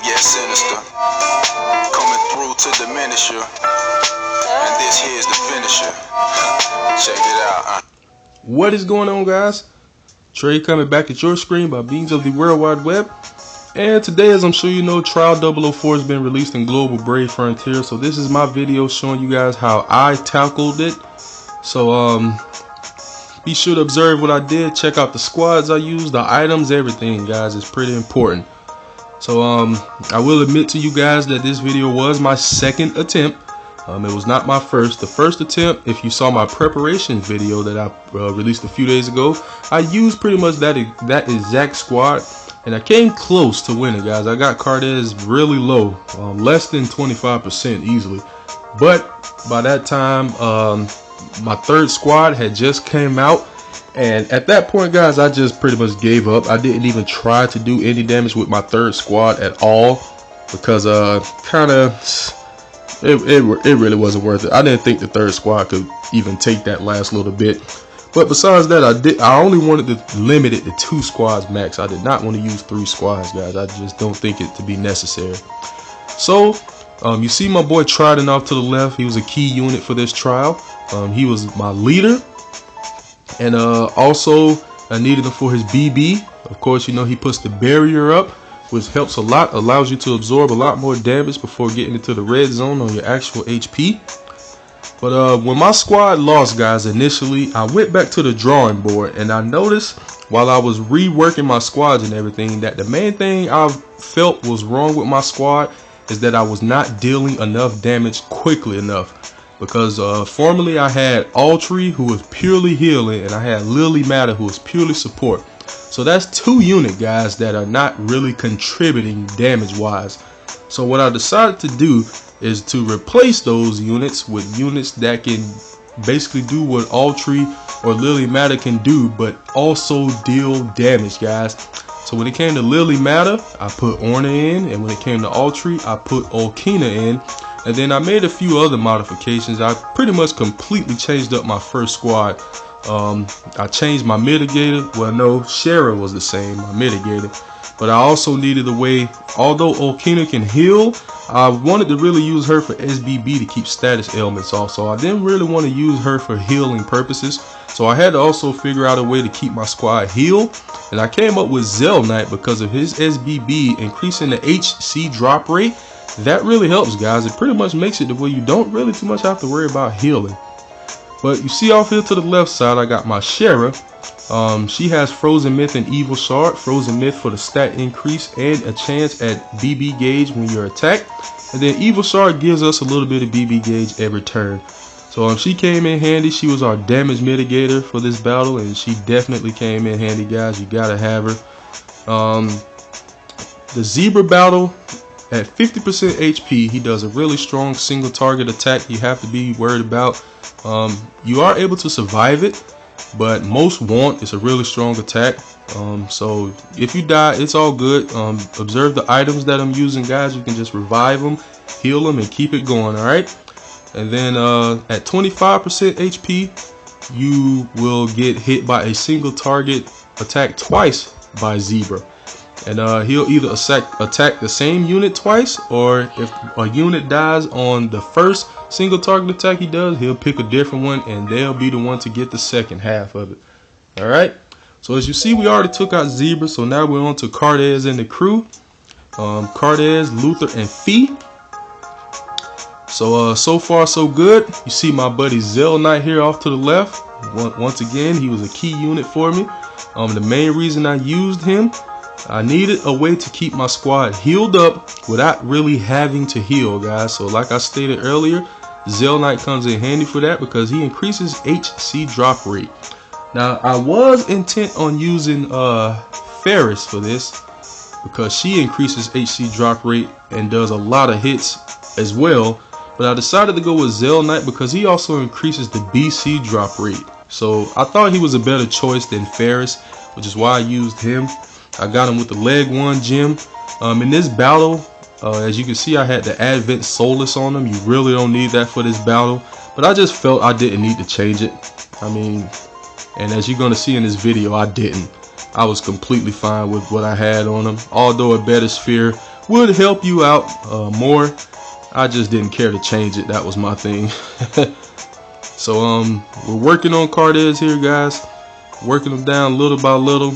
Yeah, sinister. Coming through to diminish you. And this here's the finisher. Check it out. What is going on, guys? Trey coming back at your screen by means of the World Wide Web. And today, as I'm sure you know, Trial 004 has been released in Global Brave Frontier. So this is my video showing you guys how I tackled it. So be sure to observe what I did. Check out the squads I used, the items, everything, guys. It's pretty important. So I will admit to you guys that this video was my second attempt. It was not my first. The first attempt, if you saw my preparation video that I released a few days ago, I used pretty much that exact squad, and I came close to winning, guys. I got Cardes really low, less than 25% easily. But by that time, my third squad had just came out, and at that point, guys, I just pretty much gave up. I didn't even try to do any damage with my third squad at all because it really wasn't worth it. I didn't think the third squad could even take that last little bit. But besides that, I only wanted to limit it to 2 squads max. I did not want to use 3 squads, guys. I just don't think it to be necessary. So you see my boy Trident off to the left. He was a key unit for this trial. He was my leader, and also I needed him for his BB. Of course, you know, he puts the barrier up, which helps a lot, allows you to absorb a lot more damage before getting into the red zone on your actual HP. But when my squad lost, guys, initially, I went back to the drawing board, and I noticed while I was reworking my squads and everything that the main thing I felt was wrong with my squad is that I was not dealing enough damage quickly enough. Because formerly I had Altry, who was purely healing, and I had Lily Matter, who was purely support. So that's 2 units, guys, that are not really contributing damage wise. So what I decided to do is to replace those units with units that can basically do what Altry or Lily Matter can do, but also deal damage, guys. So when it came to Lily Matter, I put Orna in, and when it came to Altry, I put Olkina in. And then I made a few other modifications. I pretty much completely changed up my first squad. I changed my mitigator. Well, no, Shara was the same, my mitigator. But I also needed a way, although Olkina can heal, I wanted to really use her for SBB to keep status ailments off. So I didn't really want to use her for healing purposes. So I had to also figure out a way to keep my squad healed. And I came up with Zell Knight because of his SBB increasing the HC drop rate. That really helps, guys. It pretty much makes it to where you don't really too much have to worry about healing. But you see off here to the left side, I got my Shara. She has Frozen Myth and Evil Shard. Frozen Myth for the stat increase and a chance at BB gauge when you're attacked. And then Evil Shard gives us a little bit of BB gauge every turn. So she came in handy. She was our damage mitigator for this battle, and she definitely came in handy, guys. You gotta have her. The Zebra battle, at 50% HP, he does a really strong single target attack you have to be worried about. You are able to survive it, but most won't. It's a really strong attack. So if you die, it's all good. Observe the items that I'm using, guys. You can just revive them, heal them, and keep it going, alright? And then at 25% HP, you will get hit by a single target attack twice by Zebra. And he'll either attack the same unit twice, or if a unit dies on the first single target attack he does, he'll pick a different one, and they'll be the one to get the second half of it. Alright, so as you see, we already took out Zebra, so now we're on to Cardes and the crew. Cardes, Luther, and Fee. So far so good. You see my buddy Zell Knight here off to the left. Once again, he was a key unit for me. The main reason I used him, I needed a way to keep my squad healed up without really having to heal, guys. So like I stated earlier, Zell Knight comes in handy for that because he increases HC drop rate. Now I was intent on using Ferris for this because she increases HC drop rate and does a lot of hits as well. But I decided to go with Zell Knight because he also increases the BC drop rate. So I thought he was a better choice than Ferris, which is why I used him. I got him with the leg 1 gem. In this battle, as you can see, I had the Advent Solace on him. You really don't need that for this battle, but I just felt I didn't need to change it. I mean, and as you're going to see in this video, I didn't. I was completely fine with what I had on him. Although a better sphere would help you out more. I just didn't care to change it. That was my thing. So we're working on Cardes here, guys. Working them down little by little.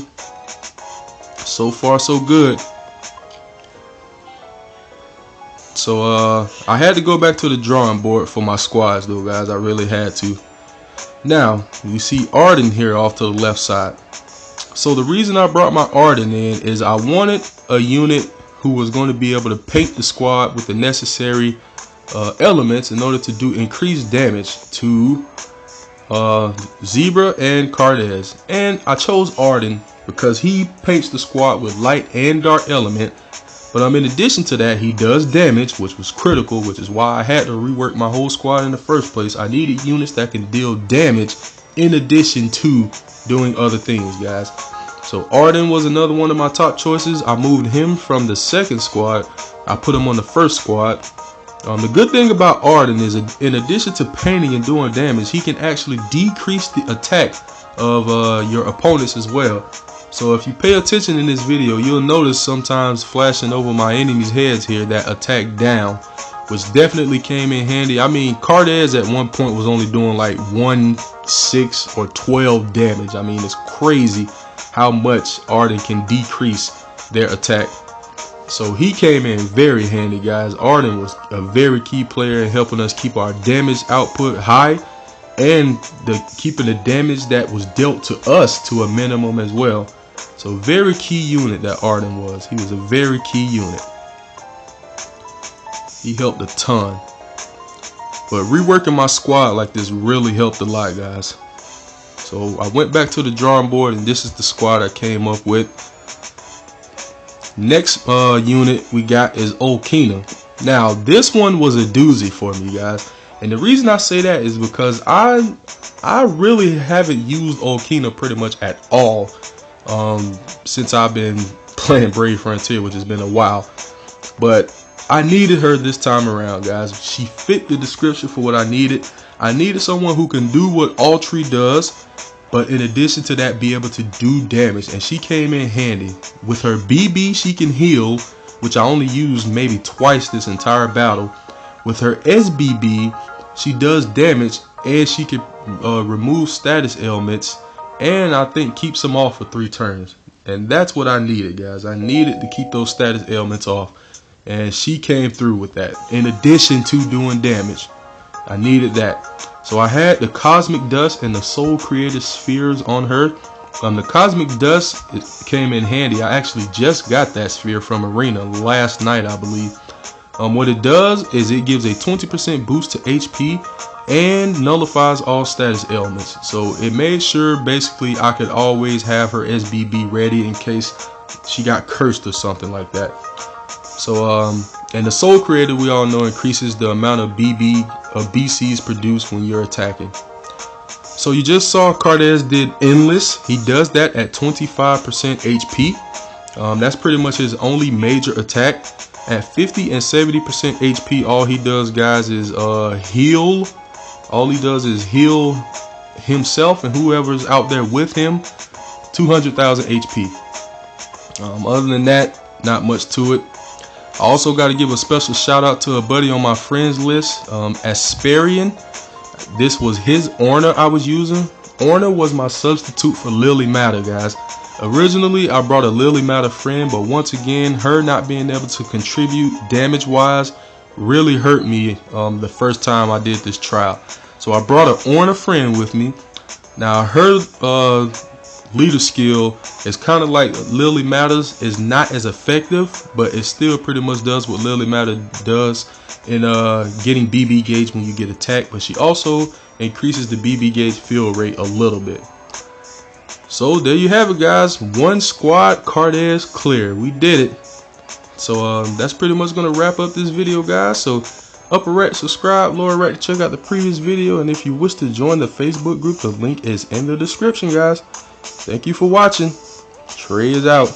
So far so good. So I had to go back to the drawing board for my squads though, guys. I really had to. Now you see Arden here off to the left side. So the reason I brought my Arden in is I wanted a unit who was going to be able to paint the squad with the necessary elements in order to do increased damage to Zebra and Cardes. And I chose Arden because he paints the squad with light and dark element. But in addition to that, he does damage, which was critical, which is why I had to rework my whole squad in the first place. I needed units that can deal damage in addition to doing other things, guys. So Arden was another one of my top choices. I moved him from the second squad. I put him on the first squad. The good thing about Arden is, in addition to painting and doing damage, he can actually decrease the attack of your opponents as well. So if you pay attention in this video, you'll notice sometimes flashing over my enemies' heads here that attack down, which definitely came in handy. I mean, Cardes at one point was only doing like 1, 6, or 12 damage. I mean, it's crazy how much Arden can decrease their attack. So he came in very handy, guys. Arden was a very key player in helping us keep our damage output high and keeping the damage that was dealt to us to a minimum as well. So very key unit that Arden was. He was a very key unit. He helped a ton. But reworking my squad like this really helped a lot, guys. So I went back to the drawing board, and this is the squad I came up with. Next unit we got is Okina. Now this one was a doozy for me, guys. And the reason I say that is because I really haven't used Okina pretty much at all since I've been playing Brave Frontier, which has been a while. But I needed her this time around, guys. She fit the description for what I needed. I needed someone who can do what Altry does, but in addition to that, be able to do damage. And she came in handy. With her BB, she can heal, which I only used maybe twice this entire battle. With her SBB, she does damage, and she can remove status ailments, and I think keeps them off for 3 turns. And that's what I needed, guys. I needed to keep those status ailments off, and she came through with that. In addition to doing damage, I needed that. So I had the Cosmic Dust and the Soul Creator Spheres on her. The Cosmic Dust, it came in handy. I actually just got that sphere from Arena last night, I believe. What it does is it gives a 20% boost to HP and nullifies all status ailments. So it made sure basically I could always have her SBB ready in case she got cursed or something like that. So and the Soul Creator, we all know, increases the amount of BCs produced when you're attacking. So you just saw Cardes did Endless. He does that at 25% HP. That's pretty much his only major attack. At 50 and 70% HP, all he does, guys, is heal. All he does is heal himself and whoever's out there with him 200,000 HP. Other than that, not much to it. I also got to give a special shout out to a buddy on my friends list, Asperian. This was his Orna I was using. Orna was my substitute for Lily Matter, guys. Originally, I brought a Lily Matter friend, but once again, her not being able to contribute damage-wise really hurt me the first time I did this trial. So I brought an Orna friend with me. Now, her leader skill is kind of like Lily Matters, is not as effective, but it still pretty much does what Lily Matter does in getting BB gauge when you get attacked. But she also increases the BB gauge fill rate a little bit. So there you have it, guys. One squad Cardes clear. We did it. So that's pretty much going to wrap up this video, guys. So upper right, subscribe, lower right to check out the previous video. And if you wish to join the Facebook group, the link is in the description, guys. Thank you for watching. Trey is out.